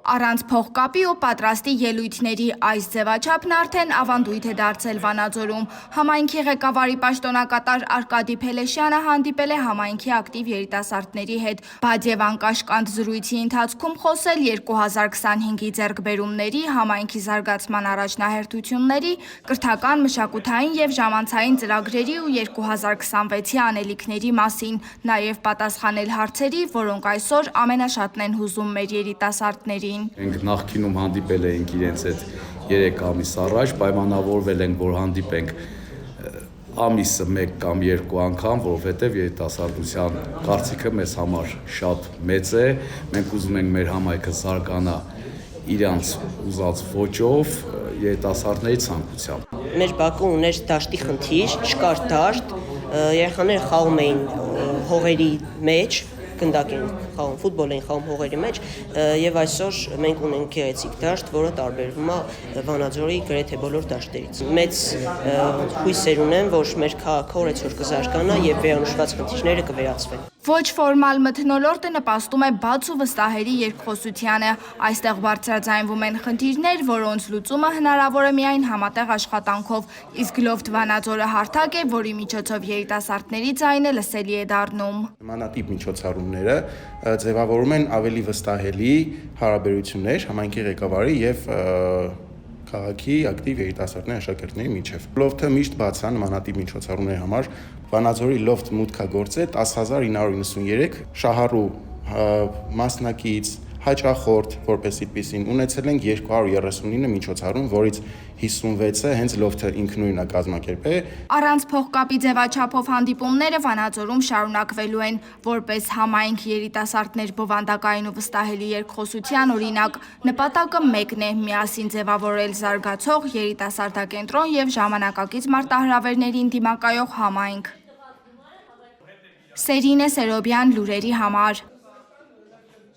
Առանց փողկապի ու պատրաստի ելույթների այս ձևաչափն արդեն ավանդույթ է դարձել Վանաձորում։ Համայնքի ղեկավարի պաշտոնակատար Արկադի Փելեշյանը հանդիպել է համայնքի ակտիվ երիտասարդների հետ, բայց եւ անկաշկանդ զրույցի ընթացքում խոսել 2025-ի ձեռքբերումների, համայնքի զարգացման առաջնահերթությունների, կրթական, մշակութային եւ ժամանցային ծրագրերի ու 2026-ի անելիքների մասին, նաեւ պատասխանել հարցերի, որոնք այսօր ամենաշատն են հուզում մեր երիտասարդներին։ Մենք նախկինում հանդիպել էինք իրենց հետ 3 ամիս առաջ, պայմանավորվել ենք, որ հանդիպենք ամիսը 1 կամ 2 անգամ, որովհետև երիտասարդության կարծիքը մեզ համար շատ մեծ է, մենք ուզում ենք մեր համայնքը զարգանա իրանց ուզած ոճով, երիտասարդների ցանկությամբ։ Մեր բակը ուներ դաշտի խնդիր, չկար դաշտ, երեխաները խաղում էին հողերի մեջ, գնդակ էին խաղում, ֆուտբոլ էին խաղում հողերի մեջ եւ այսօր մենք ունենք գեղեցիկ դաշտ, որը տարբերվում է Վանաձորի գրեթե բոլոր դաշտերից։ Մեծ հույսեր ունեմ, որ մեր քաղաքը օրեցօր կզարգանա եւ վերանշված խնդիրները կվերացվեն։ Ոչ ֆորմալ մթնոլորտը նպաստում է բաց ու վստահելի երկխոսությանը։ Այստեղ բարձրաձայնվում են խնդիրներ, որոնց լուծումը հնարավոր է միայն համատեղ աշխատանքով, իսկ Լոֆթ Վանաձորը հարթակ է, որի միջոցով երիտասարդների ձայնը լսելի է դառնում։ Նմանատիպ միջոցառումները ձևավորում են ավելի վստահելի հարաբերություններ համայնքի ղեկավարի եւ քաղաքի ակտիվ երիտասարդների աշակերտների միջև։ Լոֆթը միշտ բաց է նմանատիպ միջոցառումների համար։ Վանաձորի լոֆթ մուտքագործե 10993 շահառու մասնակից հաճախորդ, որպես այդպեսին ունեցել ենք 239 միջոցառում, որից 56-ը հենց լոֆթը ինքնուրույն է կազմակերպել։ Առանց փողկապի ձևաչափով հանդիպումները Վանաձորում շարունակվելու են, որպես համայնք երիտասարդներ բովանդակային ու վստահելի երկխոսության օրինակ։ Նպատակը մեկն է՝ միասին ձևավորել զարգացող երիտասարդակենտրոն եւ ժամանակակից մարտահրավերներին դիմակայող համայնք։ Սերինե Սերոբյան, լուրերի համար։